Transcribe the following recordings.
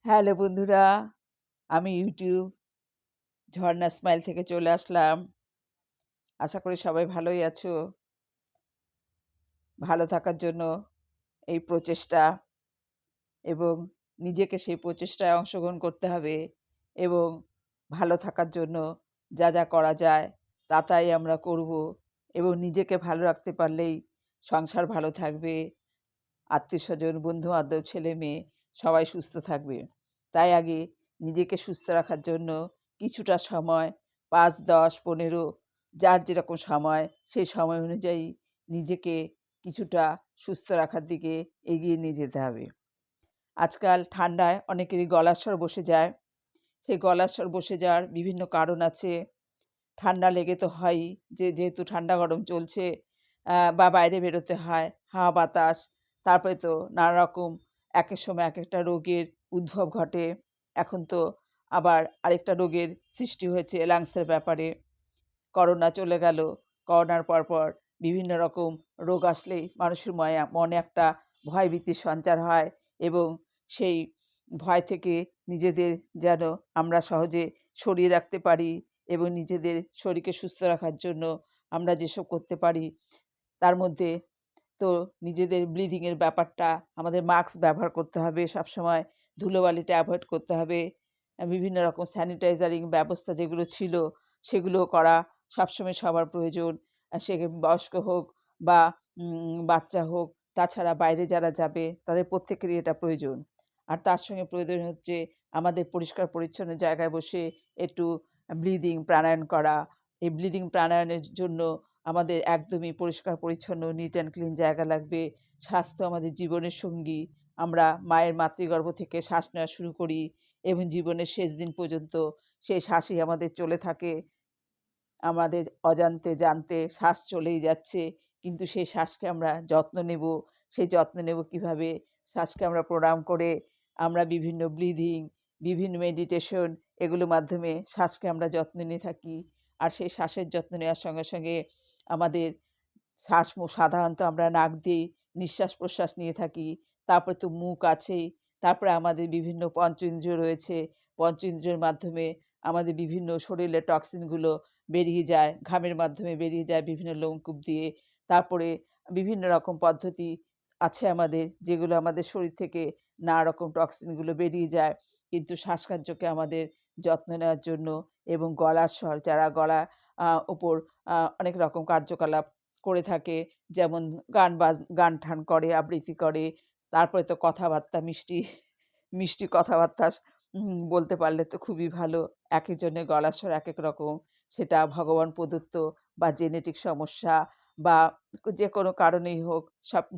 Hello বন্ধুরা, আমি YouTube ঝর্ণা smile থেকে চলে আসলাম। আশা করি সবাই ভালোই আছো। ভালো থাকার জন্য এই প্রচেষ্টা এবং নিজেকে সেই প্রচেষ্টায় অংশগ্রহণ করতে হবে এবং ভালো থাকার জন্য যা যা করা যায় তাই আমরা করব এবং নিজেকে ভালো রাখতে পারলেই সংসার ভালো থাকবে, আত্মীয়স্বজন, বন্ধু-বান্ধব, ছেলে-মেয়ে সবাই সুস্থ থাকবে। তাই আগে নিজেকে সুস্থ রাখার জন্য কিছুটা সময় ৫, ১০, ১৫ যার যেরকম সময় সেই সময় অনুযায়ী নিজেকে কিছুটা সুস্থ রাখার দিকে এগিয়ে নিয়ে যেতে হবে। আজকাল ঠান্ডায় অনেকেরই গলার স্বর বসে যায়। সেই গলার স্বর বসে যাওয়ার বিভিন্ন কারণ আছে। ঠান্ডা লেগে তো হয়ই, যেহেতু ঠান্ডা গরম চলছে বা বাইরে বেরোতে হয়, হাওয়া বাতাস, তারপরে তো নানা রকম একেক সময় একেকটা রোগের উদ্ভব ঘটে। এখন তো আবার আরেকটা রোগের সৃষ্টি হয়েছে লাংসের ব্যাপারে। করোনা চলে গেল। করোনার পরপর বিভিন্ন রকম রোগ আসলেই মানুষের মনে একটা ভয়ভীতির সঞ্চার হয় এবং সেই ভয় থেকে নিজেদের যেন আমরা সহজে সরিয়ে রাখতে পারি এবং নিজেদের শরীরকে সুস্থ রাখার জন্য আমরা যেসব করতে পারি তার মধ্যে তো নিজেদের ব্লিডিংয়ের ব্যাপারটা আমাদের মাস্ক ব্যবহার করতে হবে সবসময়, ধুলোবালিটা অ্যাভয়েড করতে হবে। বিভিন্ন রকম স্যানিটাইজারিং ব্যবস্থা যেগুলো ছিল সেগুলো করা সবসময় সবার প্রয়োজন। সে বয়স্ক হোক বা বাচ্চা হোক, তাছাড়া বাইরে যারা যাবে তাদের প্রত্যেকেরই এটা প্রয়োজন। আর তার সঙ্গে প্রয়োজন হচ্ছে আমাদের পরিষ্কার পরিচ্ছন্ন জায়গায় বসে একটু ব্রিদিং প্রাণায়াম করা। এই ব্রিদিং প্রাণায়ামের জন্য আমাদের একদমই পরিষ্কার পরিচ্ছন্ন নিট অ্যান্ড ক্লিন জায়গা লাগবে। স্বাস্থ্য আমাদের জীবনের সঙ্গী। আমরা মায়ের মাতৃগর্ভ থেকে শ্বাস নেওয়া শুরু করি এবং জীবনের শেষ দিন পর্যন্ত সেই শ্বাসই আমাদের চলে থাকে। আমাদের অজান্তে জানতে শ্বাস চলেই যাচ্ছে, কিন্তু সেই শ্বাসকে আমরা যত্ন নেব। সেই যত্ন নেব কীভাবে? শ্বাসকে আমরা প্রণাম করে আমরা বিভিন্ন ব্রিদিং, বিভিন্ন মেডিটেশন এগুলোর মাধ্যমে শ্বাসকে আমরা যত্ন নিয়ে থাকি। আর সেই শ্বাসের যত্ন নেওয়ার সঙ্গে সঙ্গে আমাদের সাধারণত আমরা নাক দিয়ে নিঃশ্বাস-প্রশ্বাস নিয়ে থাকি। তারপরে তো মুখ আছেই। তারপরে আমাদের বিভিন্ন পঞ্চেন্দ্রিয় রয়েছে। পঞ্চেন্দ্রিয়ের মাধ্যমে আমাদের বিভিন্ন শরীরের টক্সিনগুলো বেরিয়ে যায়, ঘামের মাধ্যমে বেরিয়ে যায় বিভিন্ন লোমকূপ দিয়ে। তারপরে বিভিন্ন রকম পদ্ধতি আছে আমাদের, যেগুলো আমাদের শরীর থেকে নানা রকম টক্সিনগুলো বেরিয়ে যায়। কিন্তু শ্বাসকার্যকে আমাদের যত্ন নেওয়ার জন্য এবং গলার স্বর, যারা গলা উপর অনেক রকম কার্যকলাপ করে থাকে, যেমন গান-টান করে, আবৃত্তি করে, তারপরে তো কথাবার্তা মিষ্টি কথাবার্তা বলতে পারলে তো খুবই ভালো। একেকজনের গলার স্বর একেক রকম। সেটা ভগবান প্রদত্ত বা জেনেটিক সমস্যা বা যে কোনো কারণেই হোক,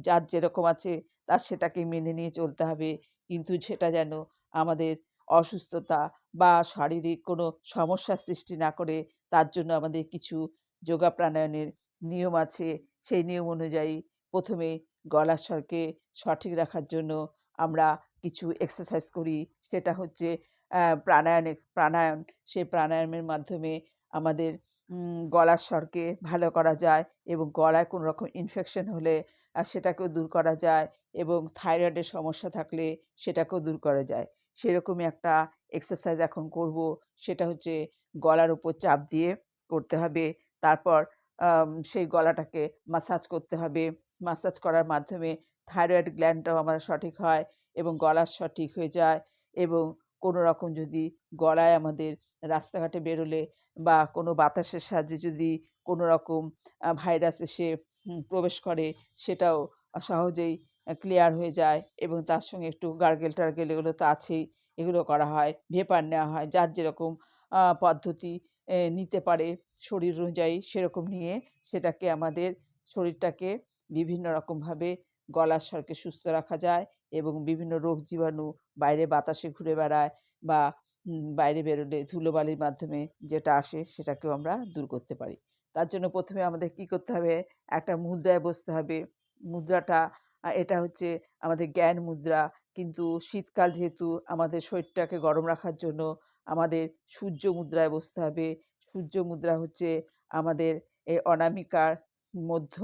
যার যেরকম আছে তার সেটাকে মেনে নিয়ে চলতে হবে। কিন্তু সেটা যেন আমাদের অসুস্থতা বা শারীরিক কোনো সমস্যার সৃষ্টি না করে, তার জন্য আমাদের কিছু যোগা প্রাণায়ামের নিয়ম আছে। সেই নিয়ম অনুযায়ী ১ম এ গলার স্বরকে সঠিক রাখার জন্য আমরা কিছু এক্সারসাইজ করি। সেটা হচ্ছে প্রাণায়াম। সেই প্রাণায়ামের মাধ্যমে আমাদের গলার স্বরকে ভালো করা যায় এবং গলায় কোনো রকম ইনফেকশন হলে সেটাকেও দূর করা যায় এবং থাইরয়েডের সমস্যা থাকলে সেটাকেও দূর করা যায়। সেরকমই একটা এক্সারসাইজ এখন করব। সেটা হচ্ছে গলার উপর চাপ দিয়ে করতে হবে। তারপর সেই গলাটাকে মাসাজ করতে হবে। মাসাজ করার মাধ্যমে থাইরয়েড গ্ল্যান্ডটাও আমার সঠিক হয় এবং গলার স্বর ঠিক হয়ে যায় এবং কোনো রকম যদি গলায় আমাদের রাস্তাঘাটে বেরোলে বা কোনো বাতাসের সাহায্যে যদি কোনো রকম ভাইরাস এসে প্রবেশ করে, সেটাও সহজেই ক্লিয়ার হয়ে যায় এবং তার সঙ্গে একটু গার্গেল-টার্গেল এগুলো তো আছেই। এগুলো করা হয়, ভেপার নেওয়া হয়। যার যেরকম পদ্ধতি নিতে পারে শরীর অনুযায়ী সেরকম নিয়ে সেটাকে আমাদের শরীরটাকে বিভিন্ন রকমভাবে গলার স্বরকে সুস্থ রাখা যায় এবং বিভিন্ন রোগ জীবাণু বাইরে বাতাসে ঘুরে বেড়ায় বা বাইরে বেরোলে ধুলোবালির মাধ্যমে যেটা আসে সেটাকেও আমরা দূর করতে পারি। তার জন্য ১ম এ আমাদের কী করতে হবে? একটা মুদ্রায় বসতে হবে। মুদ্রাটা এটা হচ্ছে আমাদের জ্ঞান মুদ্রা। কিন্তু শীতকাল যেহেতু আমাদের শরীরটাকে গরম রাখার জন্য আমাদের সূর্য মুদ্রায় বসতে হবে। সূর্য মুদ্রা হচ্ছে আমাদের এই অনামিকার মধ্য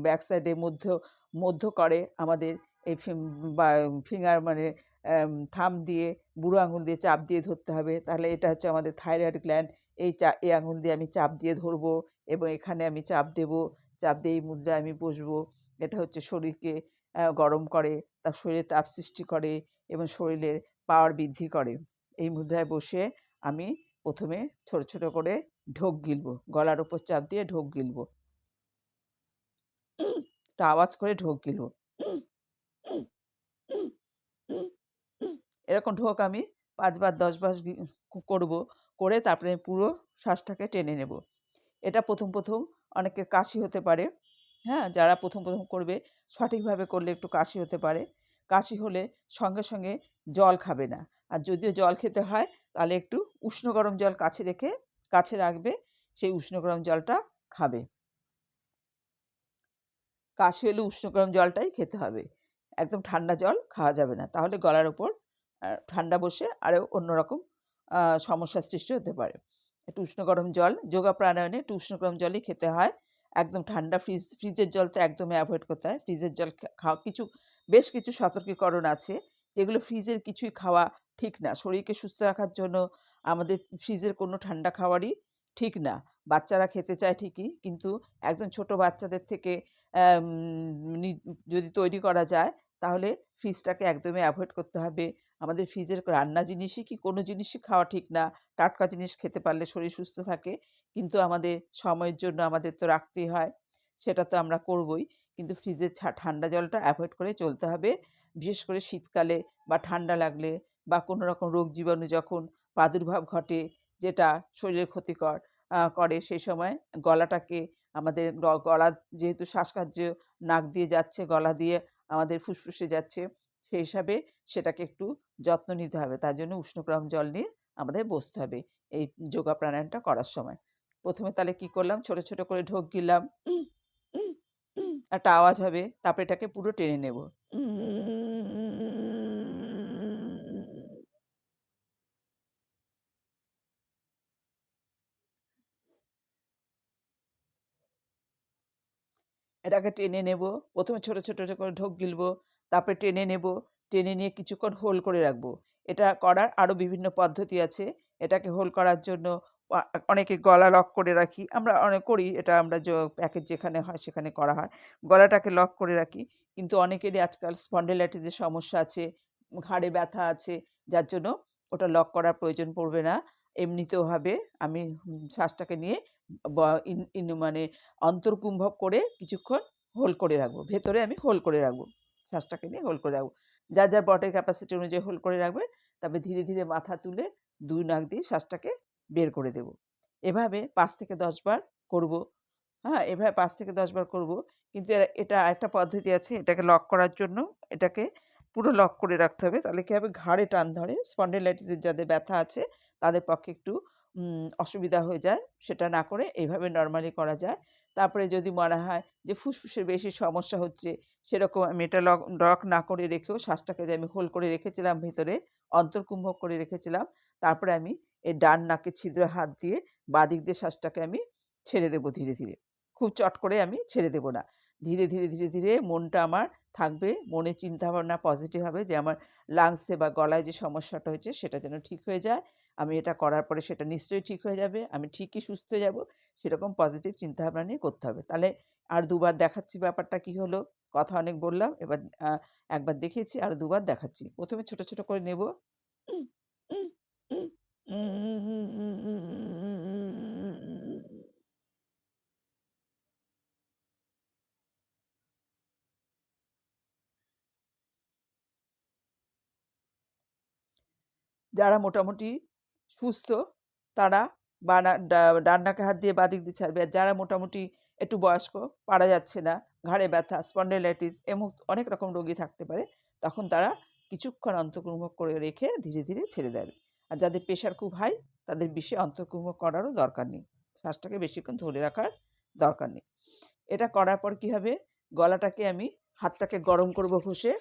ব্যাক সাইডে মধ্য করে আমাদের এই বা ফিঙ্গার মানে থাম্ব দিয়ে বুড়ো আঙুল দিয়ে চাপ দিয়ে ধরতে হবে। তাহলে এটা হচ্ছে আমাদের থাইরয়েড গ্ল্যান্ড। এই আঙুল দিয়ে আমি চাপ দিয়ে ধরবো এবং এখানে আমি চাপ দেবো। চাপ দিয়ে এই মুদ্রায় আমি বসবো। এটা হচ্ছে শরীরকে গরম করে, তার শরীরে তাপ সৃষ্টি করে এবং শরীরের পাওয়ার বৃদ্ধি করে। এই মুদ্রায় বসে আমি প্রথমে ছোট, ছোট করে ঢোক গিলবো। গলার উপর চাপ দিয়ে ঢোক গিলবো। একটা আওয়াজ করে ঢোক গিলবো। এরকম ঢোক আমি ৫ বার ১০ বার করবো। করে তারপরে পুরো শ্বাসটাকে টেনে নেব। এটা প্রথম অনেকের কাশি হতে পারে। হ্যাঁ? যারা প্রথম করবে, সঠিকভাবে করলে একটু কাশি হতে পারে। কাশি হলে সঙ্গে, সঙ্গে জল খাবে না। আর যদিও জল খেতে হয় তাহলে একটু উষ্ণ গরম জল কাছে রাখবে। সেই উষ্ণ গরম জলটা খাবে। কাশি হলে উষ্ণ গরম জলটাই খেতে হবে। একদম ঠান্ডা জল খাওয়া যাবে না। তাহলে গলার উপর ঠান্ডা বসে আরও অন্যরকম সমস্যার সৃষ্টি হতে পারে। একটু উষ্ণ গরম জল, যোগা প্রাণায়ামে একটু উষ্ণ গরম জলই খেতে হয়। একদম ঠান্ডা ফ্রিজের জল তো একদমই অ্যাভয়েড করতে হয়। ফ্রিজের জল খাওয়া বেশ কিছু সতর্কীকরণ আছে, যেগুলো ফ্রিজের কিছুই খাওয়া ঠিক না। শরীরকে সুস্থ রাখার জন্য আমাদের ফ্রিজের কোনো ঠান্ডা খাওয়ারই ঠিক না। বাচ্চারা খেতে চায় ঠিকই, কিন্তু একদম ছোট বাচ্চাদের থেকে অ্যাম নি যদি তৈরি করা যায়, তাহলে ফ্রিজটাকে একদমই অ্যাভয়েড করতে হবে। আমাদের ফ্রিজের রান্না জিনিসই কি কোনো জিনিসই খাওয়া ঠিক না। টাটকা জিনিস খেতে পারলে শরীর সুস্থ থাকে। কিন্তু আমাদের সময়ের জন্য আমাদের তো রাখতেই হয়। সেটা তো আমরা করবই। কিন্তু ফ্রিজের ঠান্ডা জলটা অ্যাভয়েড করে চলতে হবে। বিশেষ করে শীতকালে বা ঠান্ডা লাগলে বা কোনো রকম রোগ জীবাণু যখন প্রাদুর্ভাব ঘটে, যেটা শরীরের ক্ষতিকর করে, সেই সময় গলাটাকে আমাদের গলা যেহেতু শ্বাসকার্য নাক দিয়ে যাচ্ছে, গলা দিয়ে আমাদের ফুসফুসে যাচ্ছে, সেই হিসাবে সেটাকে একটু যত্ন নিতে হবে। তার জন্য উষ্ণ গরম জল নিয়ে আমাদের বসতে হবে এই যোগা প্রাণায়ামটা করার সময়। প্রথমে তাহলে কি করলাম, ছোট, ছোট করে ঢোক গিললাম। একটা আওয়াজ হবে, তারপরে এটাকে পুরো টেনে নেব। এটাকে টেনে নেব। প্রথমে ছোট, ছোট করে ঢোক গিলবো, তারপরে টেনে নেব। টেনে নিয়ে কিছুক্ষণ হোল্ড করে রাখবো। এটা করার আরও বিভিন্ন পদ্ধতি আছে। এটাকে হোল্ড করার জন্য আ অনেকে গলা লক করে রাখি। আমরা অনেক করি এটা, আমরা প্যাকেজ যেখানে হয় সেখানে করা হয়। গলাটাকে লক করে রাখি। কিন্তু অনেকেরই আজকাল স্পন্ডিলাইটিসের সমস্যা আছে, ঘাড়ে ব্যথা আছে, যার জন্য ওটা লক করার প্রয়োজন পড়বে না। এমনিতেও হবে। আমি শ্বাসটাকে নিয়ে ব ইন ইন মানে অন্তর্কুম্ভক করে কিছুক্ষণ হোল্ড করে রাখবো। ভেতরে আমি হোল্ড করে রাখবো। শ্বাসটাকে নিয়ে হোল্ড করে রাখবো। যার বডির ক্যাপাসিটি অনুযায়ী হোল্ড করে রাখবে। তারপরে ধীরে, ধীরে মাথা তুলে ২ নাক দিয়ে শ্বাসটাকে বের করে দেব। এভাবে ৫ থেকে ১০ বার করব। হ্যাঁ? এভাবে ৫ থেকে ১০ বার করব। কিন্তু এটা আরেকটা পদ্ধতি আছে। এটাকে লক করার জন্য এটাকে পুরো লক করে রাখতে হবে। তাহলে কি হবে, ঘাড়ে টান ধরে। স্পন্ডিলাইটিসের যাদের ব্যথা আছে তাদের পক্ষে একটু অসুবিধা হয়ে যায়। সেটা না করে এইভাবে নরমালি করা যায়। তারপরে যদি মনে হয় যে ফুসফুসের বেশি সমস্যা হচ্ছে, সেরকম আমি এটা লক না করে রেখেও শ্বাসটাকে যে আমি হোল্ড করে রেখেছিলাম ভেতরে, অন্তর্কুম্ভক করে রেখেছিলাম, তারপরে আমি এই ডান নাকের ছিদ্রে হাত দিয়ে বাঁদিক দিয়ে শ্বাসটাকে আমি ছেড়ে দেব ধীরে, ধীরে। খুব চট করে আমি ছেড়ে দেব না। ধীরে, ধীরে, ধীরে, ধীরে মনটা আমার থাকবে। মনে চিন্তাভাবনা পজিটিভ হবে যে আমার লাংসে বা গলায় যে সমস্যাটা হয়েছে সেটা যেন ঠিক হয়ে যায়। আমি এটা করার পরে সেটা নিশ্চয়ই ঠিক হয়ে যাবে। আমি ঠিকই সুস্থ হয়ে যাব। সেরকম পজিটিভ চিন্তাভাবনা নিয়ে করতে হবে। তাহলে আর ২ বার দেখাচ্ছি ব্যাপারটা কী হলো। কথা অনেক বললাম। এবার একবার দেখিয়েছি, আরও ২ বার দেখাচ্ছি। প্রথমে ছোট, ছোট করে নেব। যারা মোটামুটি সুস্থ তারা ডান নাকে হাত দিয়ে বাঁ দিক দিয়ে ছাড়বে। আর যারা মোটামুটি একটু বয়স্ক, পারা যাচ্ছে না, ঘাড়ে ব্যথা, স্পন্ডিলাইটিস অনেক রকম রোগী থাকতে পারে, তখন তারা কিছুক্ষণ অন্তর্কুম্ভক করে রেখে ধীরে, ধীরে ছেড়ে দেবে। আর যাদের প্রেশার খুব হাই, তাদের বেশি অন্তর্কুম্ভক করারও দরকার নেই। শ্বাসটাকে বেশিক্ষণ ধরে রাখার দরকার নেই। এটা করার পর কী হবে, গলাটাকে আমি হাতটাকে গরম করব ঘষে,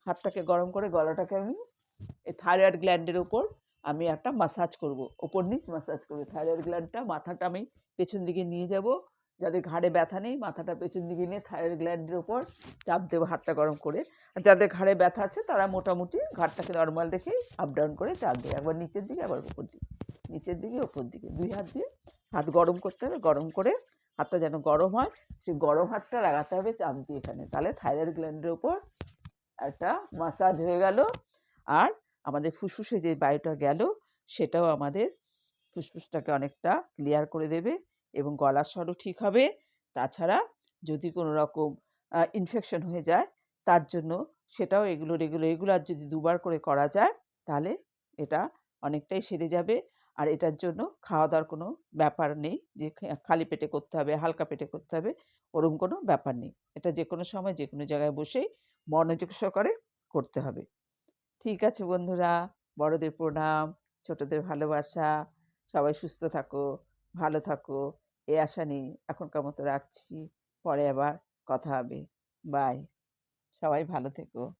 হাতটাকে গরম করে গলাটাকে আমি এই থাইরয়েড গ্ল্যান্ডের উপর আমি একটা মাসাজ করব, ওপর নিচ মাসাজ করব। থাইরয়েড গ্ল্যান্ডটা, মাথাটা আমি পেছন দিকে নিয়ে যাব, যাদের ঘাড়ে ব্যথা নেই মাথাটা পেছন দিকে নিয়ে থাইরয়েড গ্ল্যান্ডের ওপর চাপ দেবো হাতটা গরম করে। আর যাদের ঘাড়ে ব্যথা আছে তারা মোটামুটি ঘাড়টাকে নর্মাল রেখেই আপ ডাউন করে চাপ দেবে, একবার নিচের দিকে একবার উপর দিকে, নিচের দিকে ওপর দিকে, 2 হাত দিয়ে হাত গরম করতে হবে। গরম করে হাতটা যেন গরম হয়, সেই গরম হাতটা লাগাতে হবে চাপ দিয়ে এখানে, তাহলে থাইরয়েড গ্ল্যান্ডের ওপর একটা মাসাজ হয়ে গেল। আর আমাদের ফুসফুসে যে বায়ুটা গেল সেটাও আমাদের ফুসফুসটাকে অনেকটা ক্লিয়ার করে দেবে এবং গলার স্বরও ঠিক হবে। তাছাড়া যদি কোনো রকম ইনফেকশন হয়ে যায় তার জন্য সেটাও এগুলো রেগুলার যদি 2 বার করে করা যায় তাহলে এটা অনেকটাই সেরে যাবে। আর এটার জন্য খাওয়া-দাওয়ার কোনো ব্যাপার নেই যে খালি পেটে করতে হবে, হালকা পেটে করতে হবে, ওরকম কোনো ব্যাপার নেই। এটা যেকোনো সময় যেকোনো জায়গায় বসেই মনোযোগ সহকারে করতে হবে। ঠিক আছে বন্ধুরা, বড়দের প্রণাম, ছোটদের ভালোবাসা। সবাই সুস্থ থাকো, ভালো থাকো, এই আশা নিয়ে এখনকার মতো রাখছি। পরে আবার কথা হবে। বাই। সবাই ভালো থেকো।